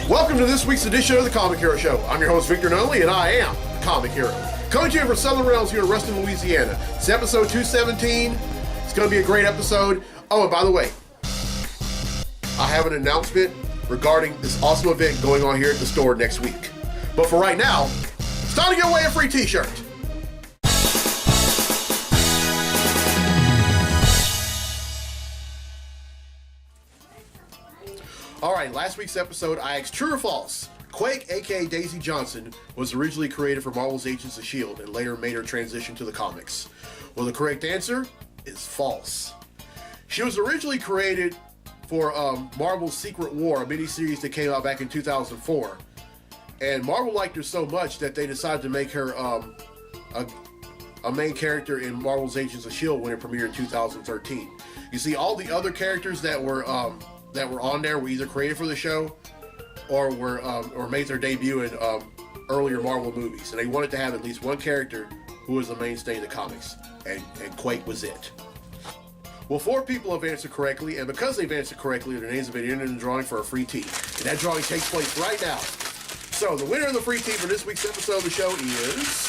Welcome to this week's edition of the Comic Hero Show. I'm your host, Victor Nunley, and I am the Comic Hero. Coming to you from Southern Realms here in Ruston, Louisiana. It's episode 217. It's going to be a great episode. Oh, and by the way, I have an announcement regarding this awesome event going on here at the store next week. But for right now, it's time to give away a free t-shirt. Alright, last week's episode, I asked true or false. Quake, aka Daisy Johnson, was originally created for Marvel's Agents of S.H.I.E.L.D. and later made her transition to the comics. Well, the correct answer is false. She was originally created for Marvel's Secret War, a miniseries that came out back in 2004. And Marvel liked her so much that they decided to make her a main character in Marvel's Agents of S.H.I.E.L.D. when it premiered in 2013. You see, all the other characters that were on there were either created for the show or made their debut in earlier Marvel movies, and they wanted to have at least one character who was the mainstay in the comics, and Quake was it. Well, 4 people have answered correctly, and because they've answered correctly, their names have been entered in the drawing for a free tee, and that drawing takes place right now. So the winner of the free tee for this week's episode of the show is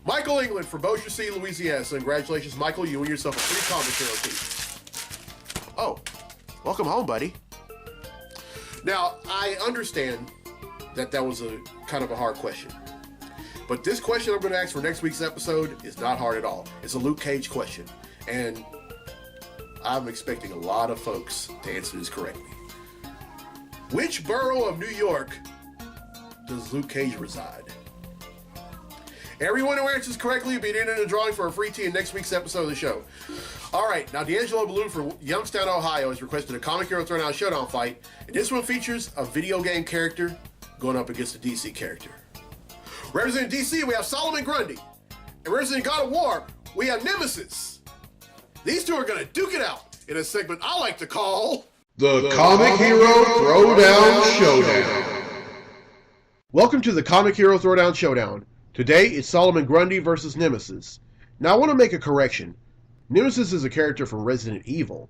Michael England from Bossier City, Louisiana. So congratulations, Michael. You win yourself a free Comic Hero tee. Oh, welcome home, buddy. Now, I understand that was a kind of a hard question. But this question I'm going to ask for next week's episode is not hard at all. It's a Luke Cage question. And I'm expecting a lot of folks to answer this correctly. Which borough of New York does Luke Cage reside? Everyone who answers correctly will be entered in a drawing for a free tee in next week's episode of the show. Alright, now D'Angelo Balloon from Youngstown, Ohio has requested a Comic Hero Throwdown Showdown fight, and this one features a video game character going up against a DC character. Representing DC, we have Solomon Grundy, and representing God of War, we have Nemesis. These two are going to duke it out in a segment I like to call the Comic Hero Throwdown Showdown. Welcome to the Comic Hero Throwdown Showdown. Today, it's Solomon Grundy versus Nemesis. Now, I want to make a correction. Nemesis is a character from Resident Evil.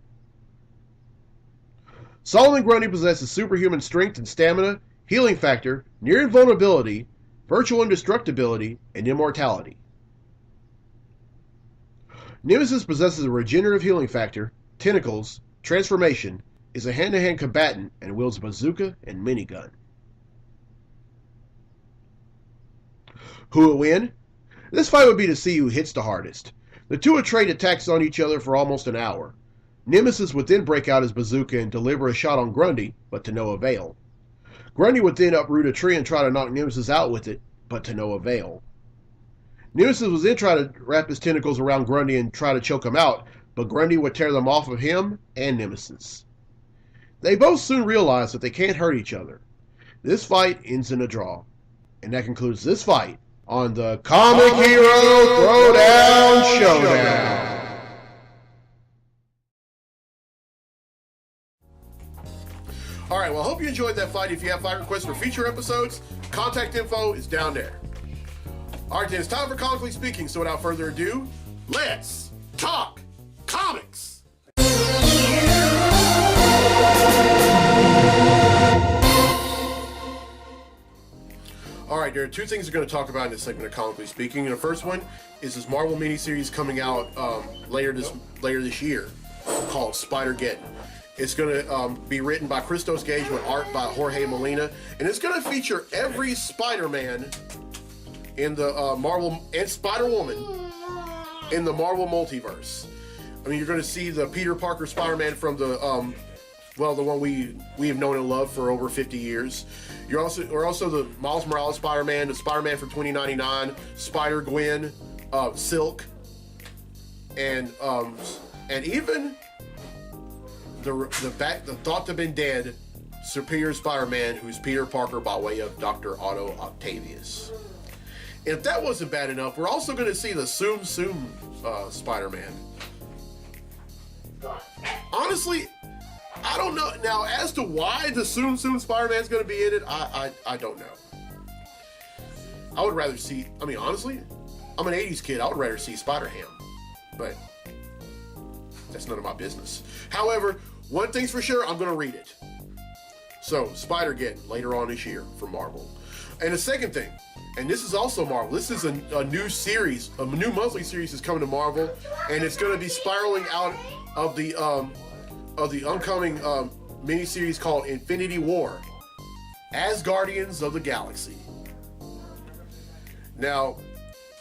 Solomon Grundy possesses superhuman strength and stamina, healing factor, near invulnerability, virtual indestructibility, and immortality. Nemesis possesses a regenerative healing factor, tentacles, transformation, is a hand-to-hand combatant, and wields a bazooka and minigun. Who will win? This fight would be to see who hits the hardest. The two would trade attacks on each other for almost an hour. Nemesis would then break out his bazooka and deliver a shot on Grundy, but to no avail. Grundy would then uproot a tree and try to knock Nemesis out with it, but to no avail. Nemesis would then try to wrap his tentacles around Grundy and try to choke him out, but Grundy would tear them off of him and Nemesis. They both soon realize that they can't hurt each other. This fight ends in a draw. And that concludes this fight on the Comic Hero Throwdown Showdown. Alright, well, I hope you enjoyed that fight. If you have fight requests for future episodes, contact info is down there. Alright, then it's time for Comically Speaking, so without further ado, let's talk comics! Alright, there are 2 things we're going to talk about in this segment of Comically Speaking. And the first one is this Marvel miniseries coming out later this year called Spider-Geddon. It's going to be written by Christos Gage with art by Jorge Molina, and it's going to feature every Spider-Man in the Marvel and Spider-Woman in the Marvel multiverse. I mean, you're going to see the Peter Parker Spider-Man from the one we have known and loved for over 50 years. You're also the Miles Morales Spider-Man, the Spider-Man from 2099, Spider-Gwen, Silk, and even the thought to have been dead Superior Spider-Man, who's Peter Parker by way of Dr. Otto Octavius. And if that wasn't bad enough, we're also going to see the Tsum Tsum Spider-Man. Honestly, I don't know. Now, as to why the Tsum Tsum Spider-Man is going to be in it, I don't know. I would rather see, I mean, honestly, I'm an 80s kid. I would rather see Spider-Ham. But That's none of my business. However, one thing's for sure, I'm going to read it. So, Spider-Geddon, later on this year from Marvel. And the second thing, and this is also Marvel, this is a new series, a new monthly series is coming to Marvel, and it's going to be spiraling out of the upcoming miniseries called Infinity War, Asgardians of the Galaxy. Now,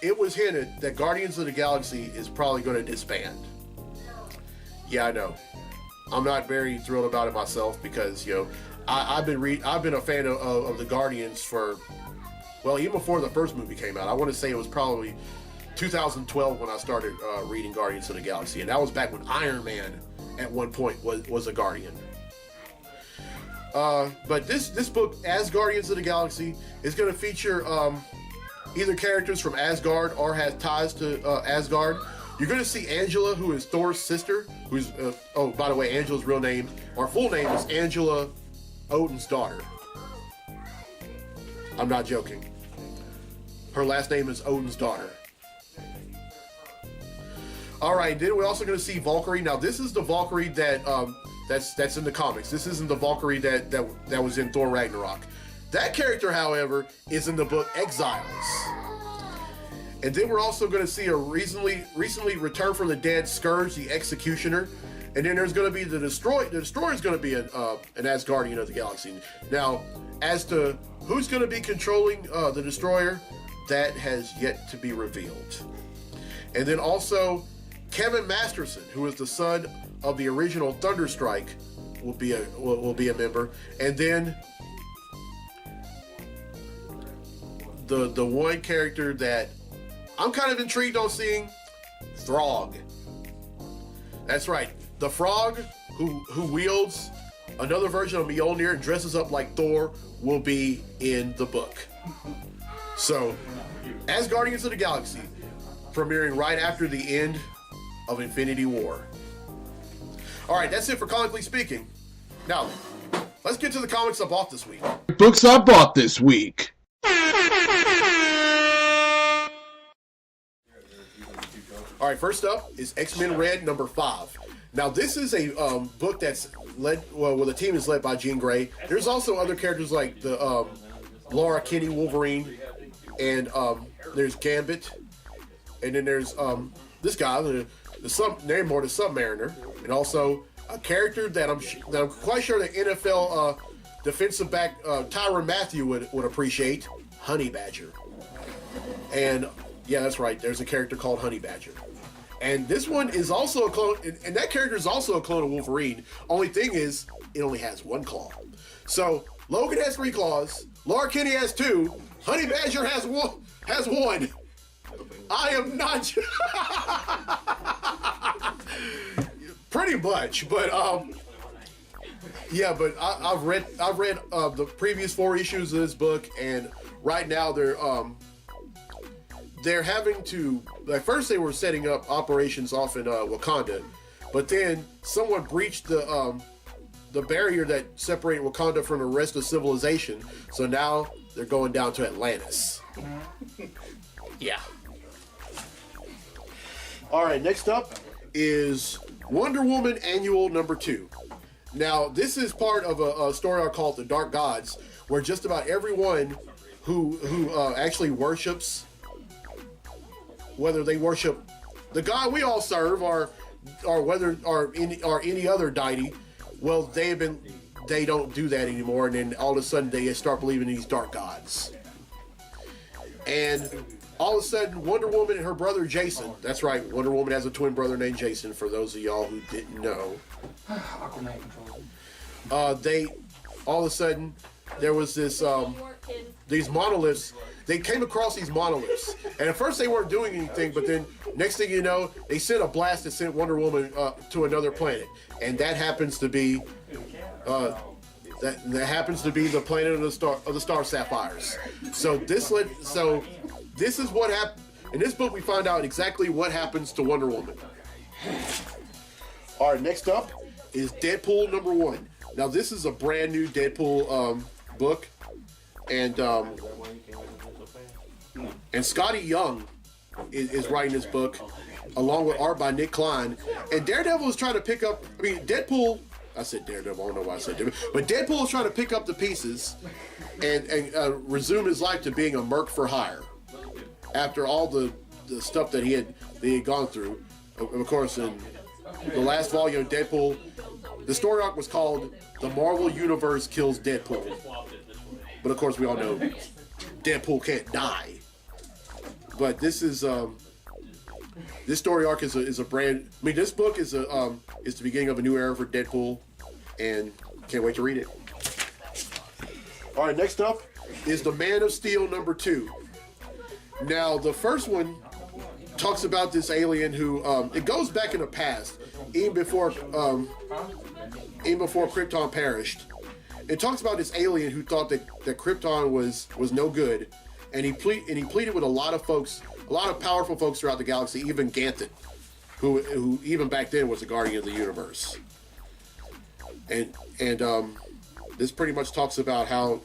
it was hinted that Guardians of the Galaxy is probably going to disband. Yeah, I know. I'm not very thrilled about it myself because, you know, I've been a fan of the Guardians for, well, even before the first movie came out. I want to say it was probably 2012 when I started reading Guardians of the Galaxy, and that was back when Iron Man at one point was a Guardian. But this book, As Guardians of the Galaxy, is going to feature either characters from Asgard or has ties to Asgard. You're going to see Angela, who is Thor's sister, who's, oh, by the way, Angela's real name, or full name is Angela, Odin's daughter. I'm not joking. Her last name is Odin's daughter. All right, then we're also going to see Valkyrie. Now, this is the Valkyrie that that's in the comics. This isn't the Valkyrie that was in Thor Ragnarok. That character, however, is in the book Exiles. And then we're also going to see a recently returned from the dead Scourge, the Executioner. And then there's going to be the Destroyer. The Destroyer is going to be an Asgardian of the Galaxy. Now, as to who's going to be controlling the Destroyer, that has yet to be revealed. And then also, Kevin Masterson, who is the son of the original Thunderstrike, will be a member. And then the one character that I'm kind of intrigued on seeing, Throg. That's right, the Frog who wields another version of Mjolnir and dresses up like Thor will be in the book. So, as Guardians of the Galaxy, premiering right after the end of Infinity War. All right, that's it for Comically Speaking. Now, let's get to the comics I bought this week. Books I bought this week. All right, first up is X-Men Red number 5. Now, this is a book that's led, well, the team is led by Jean Grey. There's also other characters like the Laura Kinney Wolverine, and there's Gambit, and then there's this guy, the Submariner, and also a character that I'm quite sure the NFL defensive back Tyrann Mathieu would appreciate, Honey Badger. And yeah, that's right, there's a character called Honey Badger. And this one is also a clone, and that character is also a clone of Wolverine. Only thing is, it only has one claw. So Logan has 3 claws, Laura Kinney has 2, Honey Badger has one. I am not pretty much, but yeah, but I've read the previous 4 issues of this book, and right now they're having to, at first they were setting up operations off in Wakanda, but then someone breached the barrier that separated Wakanda from the rest of civilization, so now they're going down to Atlantis. Yeah. All right, next up is Wonder Woman Annual number 2. Now, this is part of a story arc called The Dark Gods, where just about everyone who actually worships, whether they worship the God we all serve or whether any other deity, well, they don't do that anymore, and then all of a sudden they start believing in these dark gods. And all of a sudden, Wonder Woman and her brother Jason, that's right, Wonder Woman has a twin brother named Jason, for those of y'all who didn't know. They, all of a sudden, there was this, these monoliths, they came across these monoliths. And at first they weren't doing anything, but then next thing you know, they sent a blast that sent Wonder Woman to another planet. And that happens to be, that happens to be the planet of the star Sapphires. So this is what happened. In this book, we find out exactly what happens to Wonder Woman. All right, next up is Deadpool number 1. Now, this is a brand new Deadpool book, and Scotty Young is writing this book. along with art by Nick Klein. And Daredevil is trying to pick up, Deadpool, I said Daredevil, I don't know why I said Daredevil, but Deadpool is trying to pick up the pieces and resume his life to being a merc for hire after all the stuff that he had gone through. Of course, in the last volume of Deadpool, the story arc was called The Marvel Universe Kills Deadpool. But of course, we all know Deadpool can't die. But this is this story arc is a brand. This book is the beginning of a new era for Deadpool, and can't wait to read it. All right, next up is the Man of Steel _2. Now, the first one talks about this alien who it goes back in the past, even before Krypton perished. It talks about this alien who thought that Krypton was no good, and he pleaded with a lot of folks, a lot of powerful folks throughout the galaxy, even Ganthet, who even back then was a guardian of the universe. And this pretty much talks about how,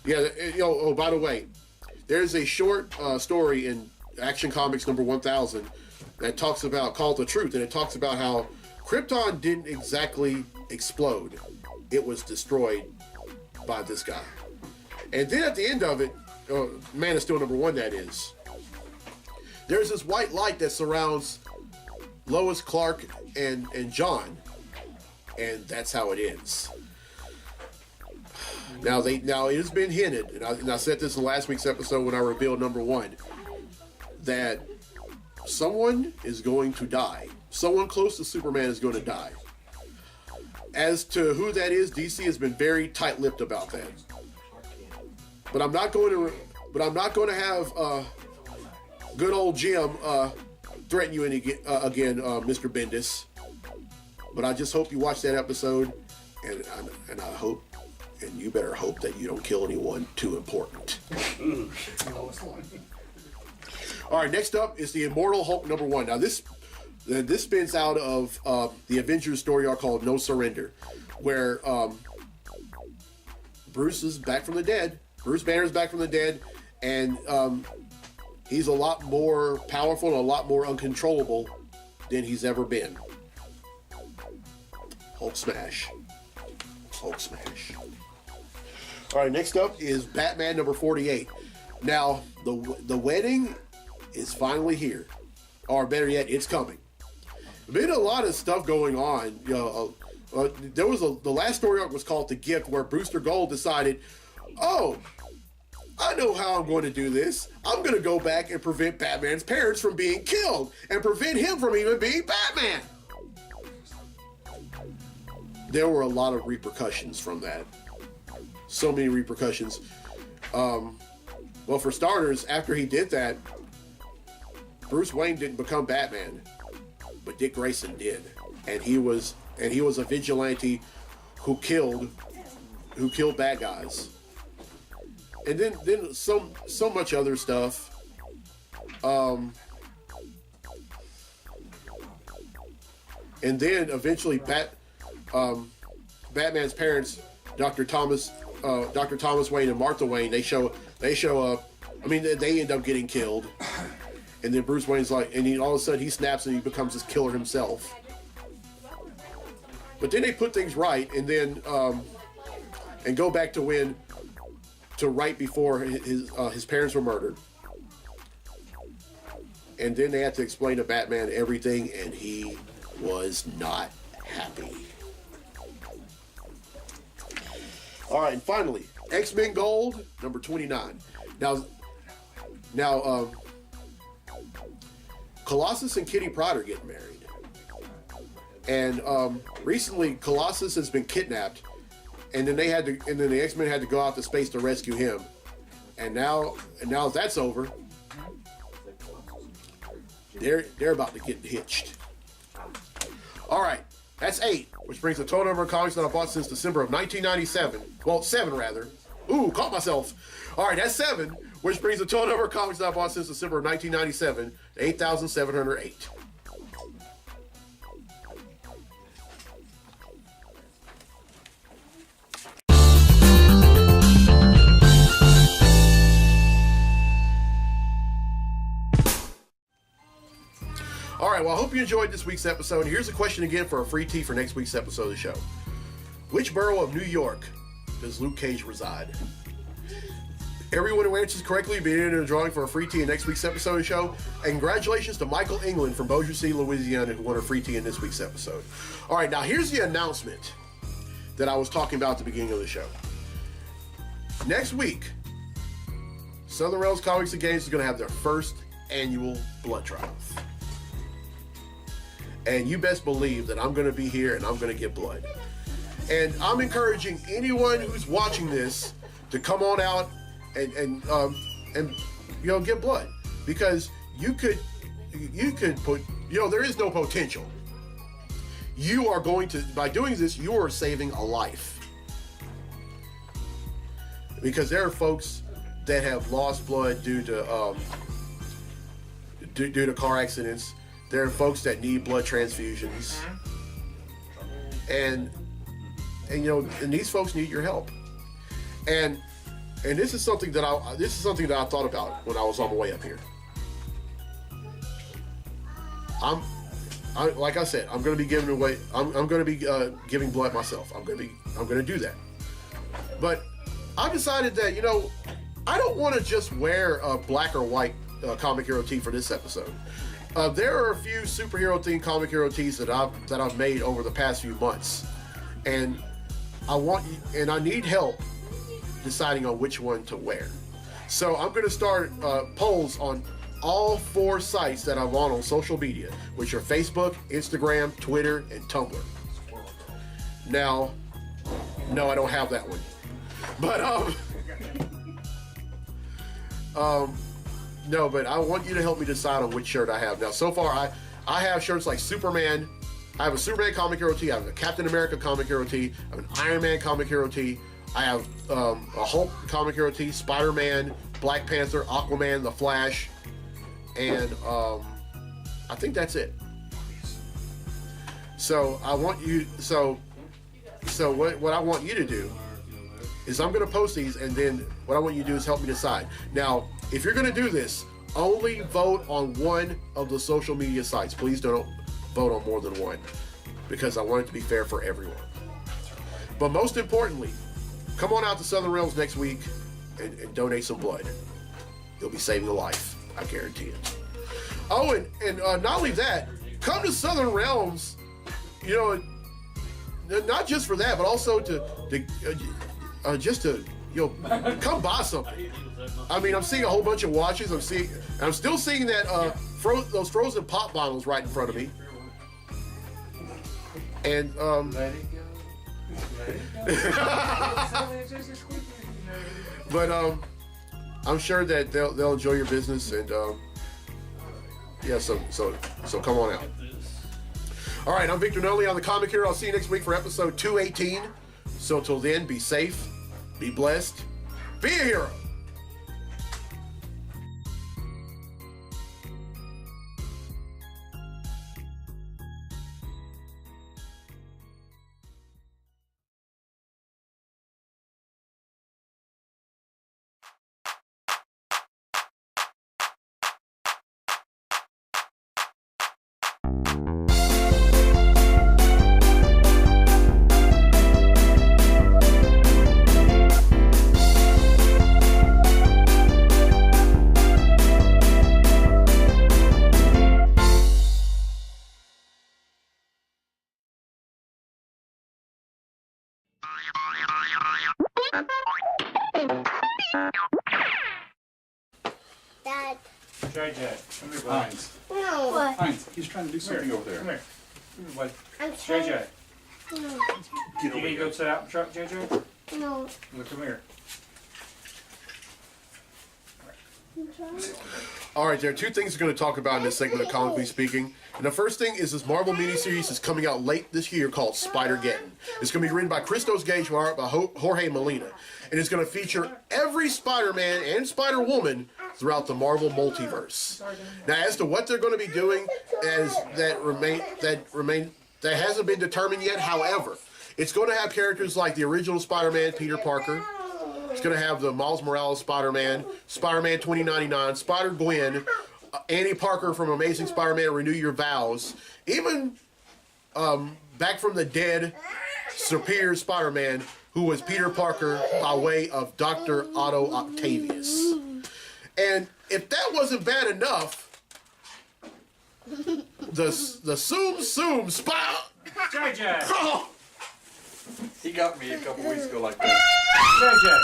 oh, by the way, there's a short story in Action Comics number 1000 that talks about, called The Truth, and it talks about how Krypton didn't exactly explode. It was destroyed by this guy. And then at the end of it, Man of Steel number 1, that is, there's this white light that surrounds Lois, Clark, and John, and that's how it ends. Now it has been hinted, and I said this in last week's episode when I revealed number 1, that someone is going to die. Someone close to Superman is going to die. As to who that is, DC has been very tight-lipped about that. But I'm not going to have good old Jim threaten you again, Mr. Bendis. But I just hope you watch that episode, and I hope, and you better hope that you don't kill anyone too important. All right, next up is the Immortal Hulk number 1. Now this spins out of the Avengers story arc called No Surrender, where Bruce is back from the dead. Bruce Banner's back from the dead, and he's a lot more powerful and a lot more uncontrollable than he's ever been. Hulk smash. Hulk smash. All right, next up is Batman number 48. Now, the wedding is finally here. Or better yet, it's coming. Been a lot of stuff going on. There was the last story arc was called The Gift, where Booster Gold decided, oh, I know how I'm going to do this. I'm going to go back and prevent Batman's parents from being killed and prevent him from even being Batman. There were a lot of repercussions from that. So many repercussions. Well, for starters, after he did that, Bruce Wayne didn't become Batman, but Dick Grayson did, and he was a vigilante who killed bad guys, and then so much other stuff. And then eventually Batman's parents, Dr. Thomas Wayne and Martha Wayne, they show up. I mean, they end up getting killed. And then Bruce Wayne's like, and all of a sudden he snaps and he becomes this killer himself. But then they put things right, and then and go back to right before his parents were murdered. And then they had to explain to Batman everything, and he was not happy. All right, and finally, X-Men Gold number 29. Now, Colossus and Kitty Pryde are getting married, and recently Colossus has been kidnapped, and then the X-Men had to go out to space to rescue him, and now that's over. They're about to get hitched. All right, that's 8, which brings the total number of comics that I bought since December of 1997. Well, 7 rather. Ooh, caught myself. All right, that's 7, which brings the total number of comics that I bought since December of 1997 to 8,708. All right, well, I hope you enjoyed this week's episode. And here's a question again for a free tee for next week's episode of the show. Which borough of New York does Luke Cage reside? Everyone who answers correctly will be entered in a drawing for a free tee in next week's episode of the show. And congratulations to Michael England from Bossier City, Louisiana, who won a free tee in this week's episode. All right, now here's the announcement that I was talking about at the beginning of the show. Next week, Southern Rails Comics and Games is going to have their first annual blood trials. And you best believe that I'm going to be here and I'm going to get blood. And I'm encouraging anyone who's watching this to come on out and get blood, because you could put, there is no potential. You are going to, by doing this, you are saving a life, because there are folks that have lost blood due to car accidents. There are folks that need blood transfusions, and these folks need your help. And this is something that I thought about when I was on my way up here. Like I said, I'm going to be giving away. I'm going to be giving blood myself. I'm going to do that. But I decided that I don't want to just wear a black or white comic hero tee for this episode. There are a few superhero themed comic hero tees that I've made over the past few months, and I need help deciding on which one to wear. So I'm going to start polls on all 4 sites that I'm on social media, which are Facebook, Instagram, Twitter, and Tumblr. Now, no, I don't have that one, but no, but I want you to help me decide on which shirt I have. Now, so far, I have shirts like Superman. I have a Superman comic hero tee. I have a Captain America comic hero tee. I have an Iron Man comic hero tee. I have a Hulk comic hero tee, Spider-Man, Black Panther, Aquaman, The Flash, and I think that's it. So I want you. So what I want you to do is I'm going to post these, and then what I want you to do is help me decide. Now, if you're going to do this, only vote on one of the social media sites. Please don't vote on more than one, because I want it to be fair for everyone. But most importantly, come on out to Southern Realms next week and donate some blood. You'll be saving a life, I guarantee it. Oh, and not only that, come to Southern Realms, not just for that, but also to come buy something. I mean, I'm seeing a whole bunch of watches. I'm still seeing that those frozen pop bottles right in front of me. And Let it go. but I'm sure that they'll enjoy your business, and so come on out. All right, I'm Victor Nolly on the Comic Hero. I'll see you next week for episode 218. So till then, be safe, be blessed, be a hero. Dad. JJ, come here, Heinz. No. What? Heinz, he's trying to do something over there. I'm trying. JJ, No. you need to go sit out in the truck, JJ? No. Look, come here. I'm trying. All right, there are 2 things we're going to talk about in this segment of Comically Speaking. And the first thing is this Marvel miniseries is coming out late this year called Spider-Geddon. It's going to be written by Christos Gage with art by Jorge Molina. And it's going to feature every Spider-Man and Spider-Woman throughout the Marvel multiverse. Now, as to what they're going to be doing, that hasn't been determined yet. However, it's going to have characters like the original Spider-Man, Peter Parker. It's going to have the Miles Morales Spider-Man, Spider-Man 2099, Spider-Gwen, Annie Parker from Amazing Spider-Man Renew Your Vows. Even back from the dead, Superior Spider-Man, who was Peter Parker by way of Dr. Otto Octavius. And if that wasn't bad enough, the Tsum Tsum Spider... JJ! Oh! He got me a couple weeks ago like that. JJ!